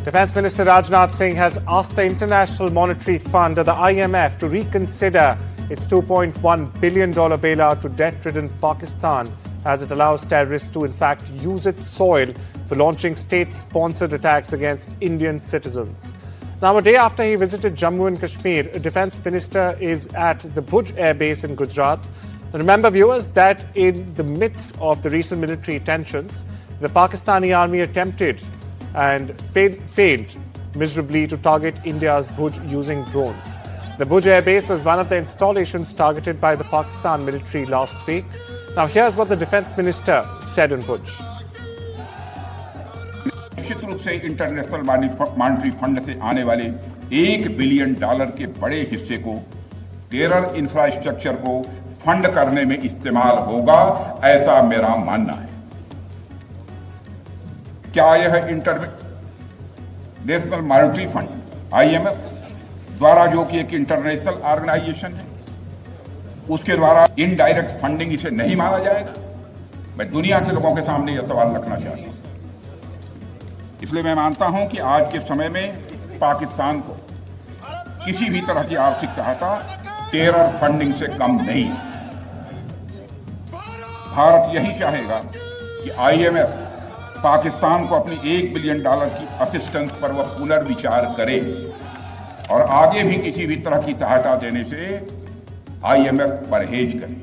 Defence Minister Rajnath Singh has asked the International Monetary Fund, or the IMF, to reconsider its $2.1 billion bailout to debt-ridden Pakistan, as it allows terrorists to in fact use its soil for launching state-sponsored attacks against Indian citizens. Now, a day after he visited Jammu and Kashmir, a defence minister is at the Bhuj Air Base in Gujarat. Remember, viewers, that in the midst of the recent military tensions, the Pakistani army attempted and failed miserably to target India's Bhuj using drones. The Bhuj Air Base was one of the installations targeted by the Pakistan military last week. Now, here's what the defence minister said in Bhuj. निश्चित रूप से international monetary fund से आने वाले $1 billion के बड़े हिस्से को टेरर इंफ्रास्ट्रक्चर को फंड करने में इस्तेमाल होगा, ऐसा मेरा मानना है। क्या यह इंटरनेशनल मॉनेटरी फंड IMF द्वारा, जो कि एक इंटरनेशनल ऑर्गेनाइजेशन है, उसके द्वारा इनडायरेक्ट फंडिंग इसे नहीं माना जाएगा? मैं दुनिया के लोगों के सामने यह सवाल रखना चाहता हूं। इसलिए मैं मानता हूं कि आज के समय में पाकिस्तान को किसी भी तरह की आर्थिक सहायता टेरर फंडिंग से कम नहीं है। भारत यही चाहेगा कि IMF पाकिस्तान को अपनी $1 बिलियन की असिस्टेंस पर वह पुनर्विचार करे और आगे भी किसी भी तरह की सहायता देने से IMF परहेज करे।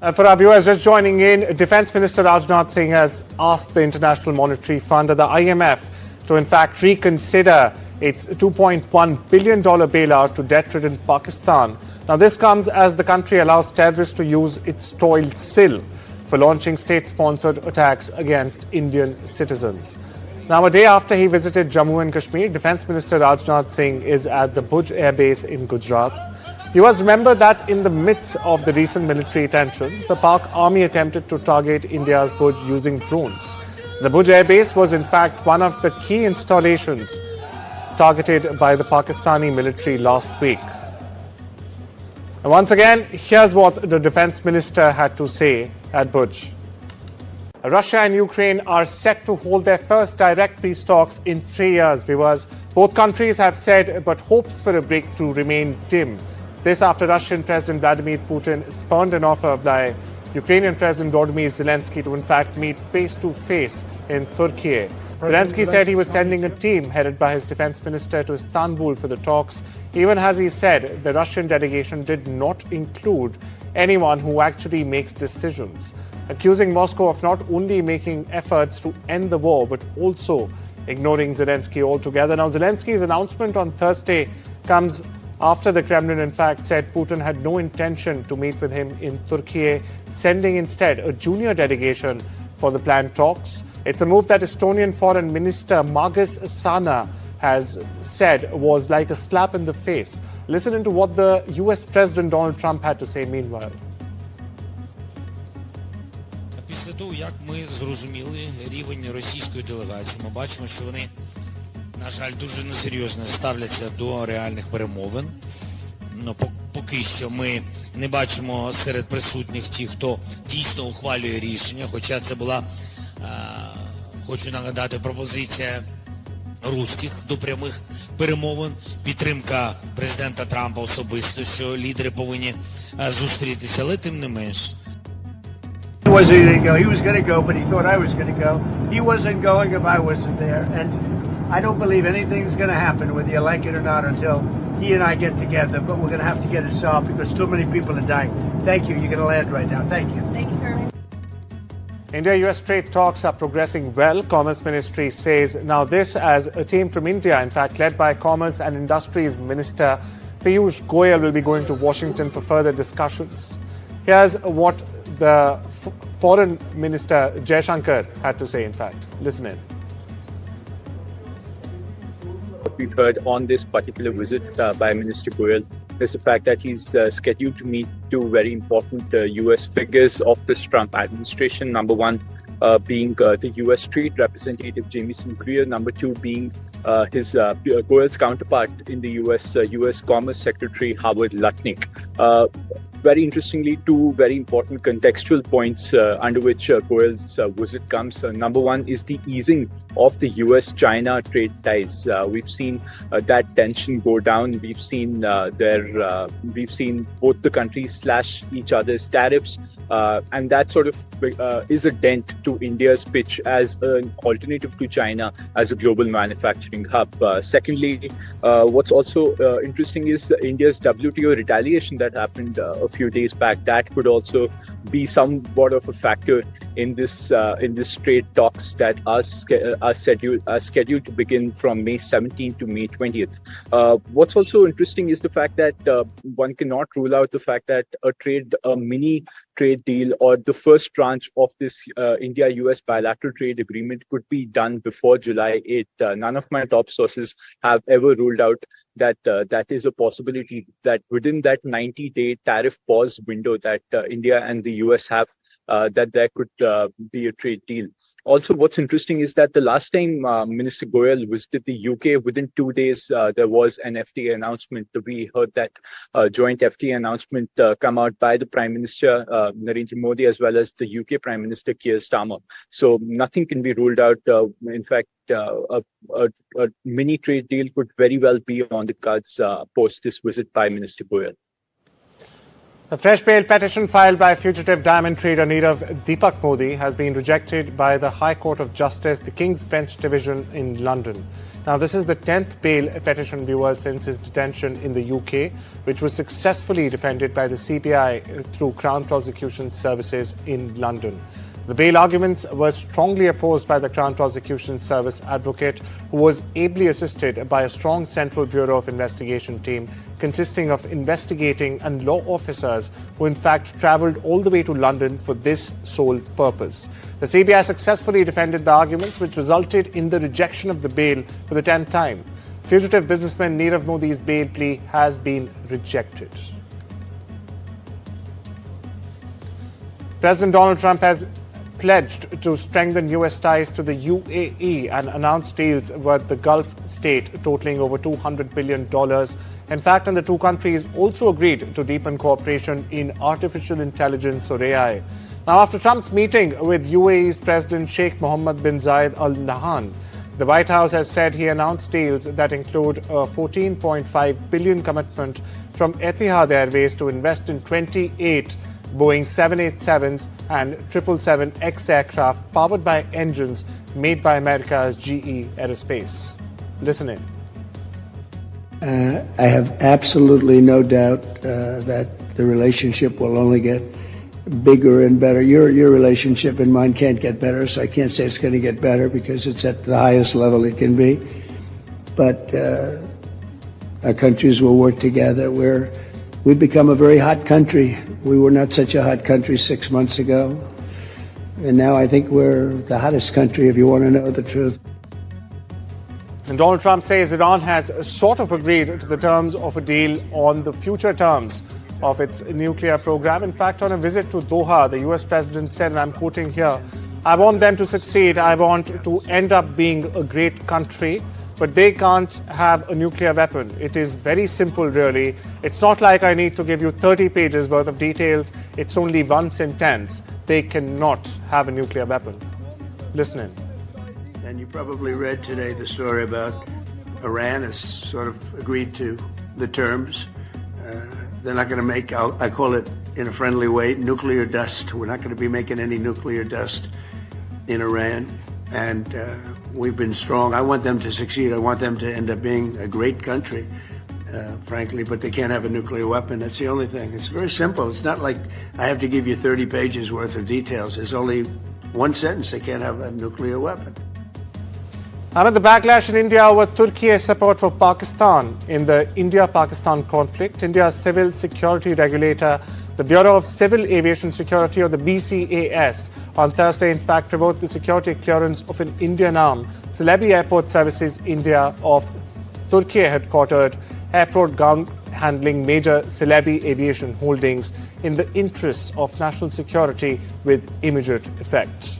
And for our viewers just joining in, Defence Minister Rajnath Singh has asked the International Monetary Fund, or the IMF, to in fact reconsider its $2.1 billion bailout to debt-ridden Pakistan. Now, this comes as the country allows terrorists to use its toiled sill for launching state-sponsored attacks against Indian citizens. Now, a day after he visited Jammu and Kashmir, Defence Minister Rajnath Singh is at the Bhuj Air Base in Gujarat. You must remember that in the midst of the recent military tensions, the Pak army attempted to target India's Bhuj using drones. The Bhuj Air Base was in fact one of the key installations targeted by the Pakistani military last week. And once again, here's what the defence minister had to say at Bhuj. Russia and Ukraine are set to hold their first direct peace talks in 3 years, viewers. Both countries have said, but hopes for a breakthrough remain dim. This after Russian President Vladimir Putin spurned an offer by Ukrainian President Volodymyr Zelensky to in fact meet face-to-face in Turkey. Zelensky said he was sending a team headed by his defense minister to Istanbul for the talks, even as he said the Russian delegation did not include anyone who actually makes decisions, accusing Moscow of not only making efforts to end the war but also ignoring Zelensky altogether. Now, Zelensky's announcement on Thursday comes after the Kremlin, in fact, said Putin had no intention to meet with him in Turkey, sending instead a junior delegation for the planned talks. It's a move that Estonian Foreign Minister Margus Sana has said was like a slap in the face. Listen to what the US President Donald Trump had to say meanwhile. Після того, як ми зрозуміли рівень російської делегації, ми бачимо, що вони, на жаль, дуже несерйозно ставляться до реальних перемовин. Ну, поки що ми не бачимо серед присутніх ті, хто дійсно ухвалює рішення, хоча це була, хочу нагадати, пропозиція русських до прямих перемовин, підтримка президента Трампа особисто, що лідери повинні зустрітися, але тим не менш. He wasn't going to go. He was going to go, but he thought I was going to go. He wasn't going if I wasn't there. And I don't believe anything's going to happen, whether you like it or not, until he and I get together. But we're going to have to get it solved because too many people are dying. Thank you. You're going to land right now. Thank you. Thank you, sir. India-US trade talks are progressing well, Commerce Ministry says. Now this as a team from India, in fact, led by Commerce and Industries Minister Piyush Goyal, will be going to Washington for further discussions. Here's what the Foreign Minister Jaishankar had to say, in fact. Listen in. What we've heard on this particular visit by Minister Goyal is the fact that he's scheduled to meet two very important US figures of this Trump administration. Number one being the US Trade Representative Jamieson Greer. Number two being his Goyal's counterpart in the US Commerce Secretary Howard Lutnick. very interestingly, two very important contextual points under which Goyal's visit comes. Number one is the easing of the US-China trade ties. We've seen that tension go down. We've seen we've seen both the countries slash each other's tariffs, and that sort of is a dent to India's pitch as an alternative to China as a global manufacturing hub. Secondly, what's also interesting is India's WTO retaliation that happened a few days back. That could also be somewhat of a factor in this trade talks that are scheduled to begin from May 17th to May 20th. What's also interesting is the fact that one cannot rule out the fact that a mini trade deal or the first tranche of this India-US bilateral trade agreement could be done before July 8th. None of my top sources have ever ruled out that that is a possibility, that within that 90-day tariff pause window that India and the US have, that there could be a trade deal. Also, what's interesting is that the last time Minister Goyal visited the UK, within 2 days, there was an FTA announcement. We heard that joint FTA announcement come out by the Prime Minister, Nirav Modi, as well as the UK Prime Minister, Keir Starmer. So nothing can be ruled out. In fact, a mini trade deal could very well be on the cards post this visit by Minister Goyal. A fresh bail petition filed by fugitive diamond trader Nirav Modi has been rejected by the High Court of Justice, the King's Bench Division in London. Now, this is the 10th bail petition, viewers, since his detention in the UK, which was successfully defended by the CBI through Crown Prosecution Services in London. The bail arguments were strongly opposed by the Crown Prosecution Service advocate, who was ably assisted by a strong Central Bureau of Investigation team consisting of investigating and law officers who in fact travelled all the way to London for this sole purpose. The CBI successfully defended the arguments, which resulted in the rejection of the bail for the 10th time. Fugitive businessman Nirav Modi's bail plea has been rejected. President Donald Trump has pledged to strengthen US ties to the UAE and announced deals with the Gulf state totaling over $200 billion. In fact, and the two countries also agreed to deepen cooperation in artificial intelligence, or AI. Now, after Trump's meeting with UAE's President Sheikh Mohammed bin Zayed Al Nahyan, the White House has said he announced deals that include a $14.5 billion commitment from Etihad Airways to invest in 28 Boeing 787s and 777X aircraft powered by engines made by America's GE Aerospace. Listen in. I have absolutely no doubt that the relationship will only get bigger and better. Your relationship and mine can't get better, so I can't say it's going to get better because it's at the highest level it can be. But our countries will work together. We've become a very hot country. We were not such a hot country 6 months ago. And now I think we're the hottest country, if you want to know the truth. And Donald Trump says Iran has sort of agreed to the terms of a deal on the future terms of its nuclear program. In fact, on a visit to Doha, the US president said, and I'm quoting here, "I want them to succeed. I want to end up being a great country. But they can't have a nuclear weapon. It is very simple, really. It's not like I need to give you 30 pages worth of details. It's only one sentence. They cannot have a nuclear weapon." Listen in. And you probably read today the story about Iran has sort of agreed to the terms. They're not going to make, I call it in a friendly way, nuclear dust. We're not going to be making any nuclear dust in Iran. And we've been strong. I want them to succeed. I want them to end up being a great country, frankly, but they can't have a nuclear weapon. That's the only thing. It's very simple. It's not like I have to give you 30 pages worth of details. There's only one sentence. They can't have a nuclear weapon. Amid the backlash in India over Turkey's support for Pakistan in the India-Pakistan conflict, India's civil security regulator, the Bureau of Civil Aviation Security, or the BCAS, on Thursday, in fact, revoked the security clearance of an Indian arm, Celebi Airport Services India of Turkey headquartered airport ground handling major Celebi aviation holdings in the interests of national security with immediate effect.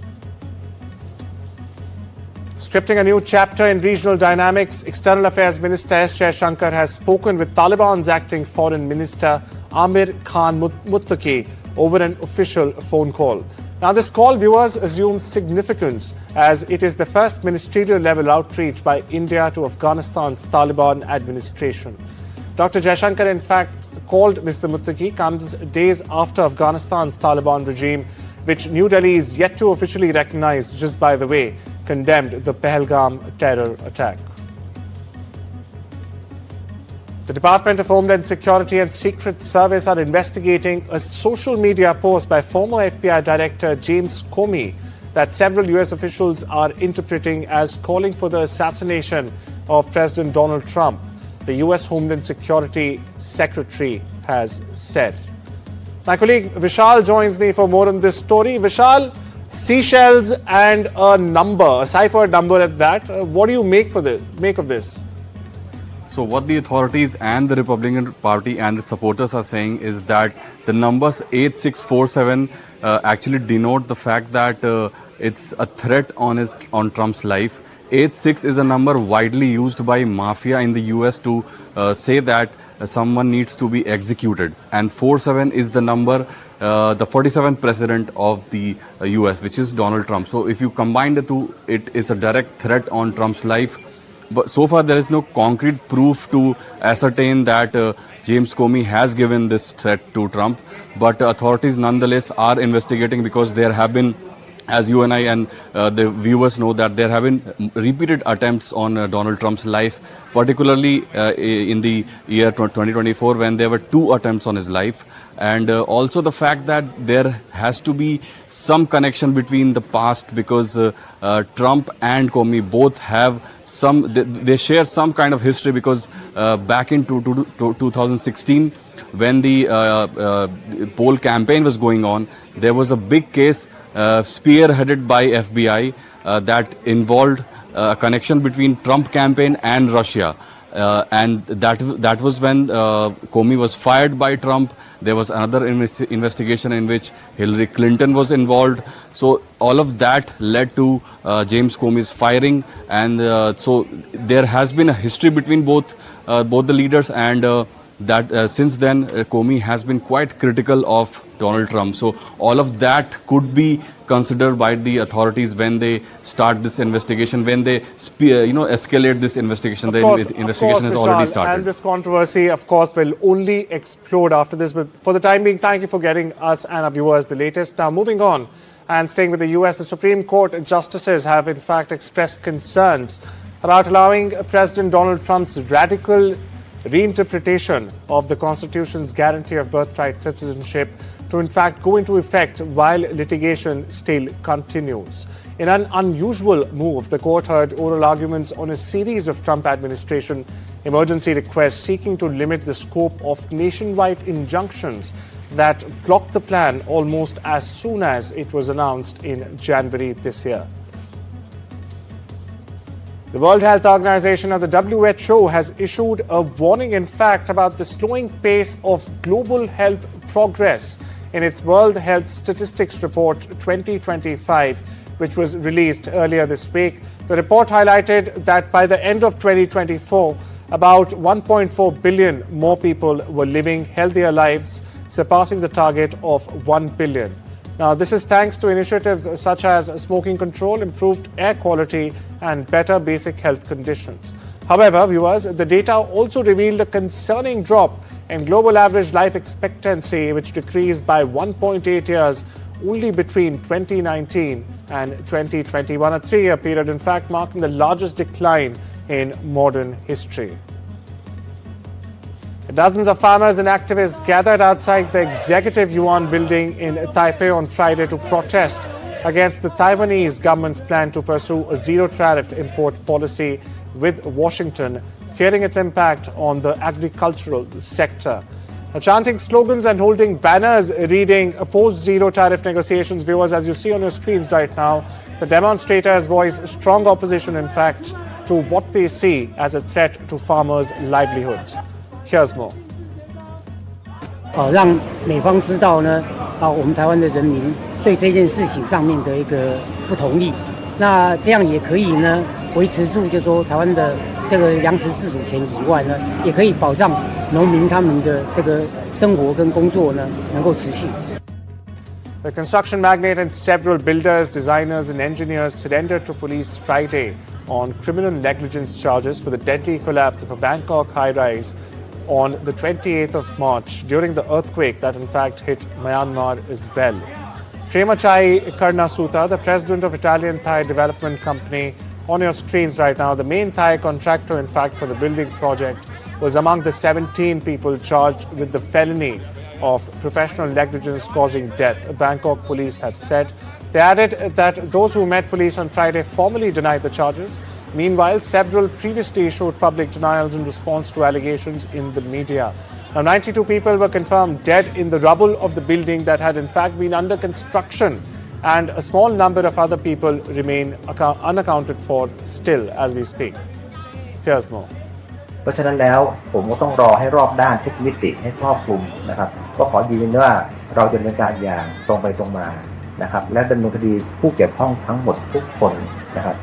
Scripting a new chapter in regional dynamics, External Affairs Minister S. Jaishankar has spoken with Taliban's acting foreign minister Amir Khan Muttaqi over an official phone call. Now, this call, viewers, assumes significance as it is the first ministerial level outreach by India to Afghanistan's Taliban administration. Dr. Jaishankar, in fact, called Mr. Muttaqi comes days after Afghanistan's Taliban regime, which New Delhi is yet to officially recognize, just by the way, condemned the Pahalgam terror attack. The Department of Homeland Security and Secret Service are investigating a social media post by former FBI Director James Comey that several US officials are interpreting as calling for the assassination of President Donald Trump, the US Homeland Security Secretary has said. My colleague Vishal joins me for more on this story. Vishal, seashells and a number, a cipher number at that. What do you make of this? So what the authorities and the Republican Party and its supporters are saying is that the numbers 8647 actually denote the fact that it's a threat on Trump's life. 86 is a number widely used by mafia in the US to say that someone needs to be executed. And 47 is the number, the 47th president of the US, which is Donald Trump. So if you combine the two, it is a direct threat on Trump's life. But so far, there is no concrete proof to ascertain that James Comey has given this threat to Trump. But authorities nonetheless are investigating because there have been, as you and I and the viewers know, that there have been repeated attempts on Donald Trump's life, particularly in the year 2024 when there were 2 attempts on his life. And also the fact that there has to be some connection between the past because Trump and Comey both have they share some kind of history because back in 2016 when the poll campaign was going on, there was a big case spearheaded by FBI that involved a connection between Trump campaign and Russia. And that was when Comey was fired by Trump. There was another investigation in which Hillary Clinton was involved. So all of that led to James Comey's firing. And so there has been a history between both the leaders, and that since then Comey has been quite critical of Donald Trump. So all of that could be considered by the authorities when they start this investigation, when they escalate this investigation. The investigation has already started. And this controversy, of course, will only explode after this. But for the time being, thank you for getting us and our viewers the latest. Now, moving on and staying with the US, the Supreme Court justices have in fact expressed concerns about allowing President Donald Trump's radical reinterpretation of the Constitution's guarantee of birthright citizenship to in fact go into effect while litigation still continues. In an unusual move, the court heard oral arguments on a series of Trump administration emergency requests seeking to limit the scope of nationwide injunctions that blocked the plan almost as soon as it was announced in January this year. The World Health Organization of the WHO has issued a warning, in fact, about the slowing pace of global health progress in its World Health Statistics Report 2025, which was released earlier this week. The report highlighted that by the end of 2024, about 1.4 billion more people were living healthier lives, surpassing the target of 1 billion. Now, this is thanks to initiatives such as smoking control, improved air quality, and better basic health conditions. However, viewers, the data also revealed a concerning drop in global average life expectancy, which decreased by 1.8 years only between 2019 and 2021, a 3-year period, in fact, marking the largest decline in modern history. Dozens of farmers and activists gathered outside the Executive Yuan building in Taipei on Friday to protest against the Taiwanese government's plan to pursue a zero-tariff import policy with Washington, fearing its impact on the agricultural sector. Now, chanting slogans and holding banners reading opposed zero-tariff negotiations, viewers, as you see on your screens right now, the demonstrators voice strong opposition, in fact, to what they see as a threat to farmers' livelihoods. Here's more. 让美方知道呢，我们台湾的人民对这件事情上面的一个不同意，那这样也可以呢维持住，就说台湾的这个粮食自主权以外呢，也可以保障农民他们的这个生活跟工作呢能够持续。The construction magnate and several builders, designers and engineers surrendered to police Friday on criminal negligence charges for the deadly collapse of a Bangkok high-rise on the 28th of March during the earthquake that in fact hit Myanmar as well. Premachai Karnasuta, the president of Italian Thai Development Company, on your screens right now, the main Thai contractor in fact for the building project, was among the 17 people charged with the felony of professional negligence causing death, Bangkok police have said. They added that those who met police on Friday formally denied the charges. Meanwhile, several previously issued public denials in response to allegations in the media. Now, 92 people were confirmed dead in the rubble of the building that had in fact been under construction, and a small number of other people remain unaccounted for still as we speak. Here's more. เพราะฉะนั้นแล้วผมก็ต้องรอให้รอบด้านทุกมิติให้ครอบคลุมนะครับก็ขอยืนยันว่าเราจะดำเนินการอย่างตรงไปตรงมานะครับและดำเนินคดีผู้เกี่ยวข้องทั้งหมดทุกคนนะครับ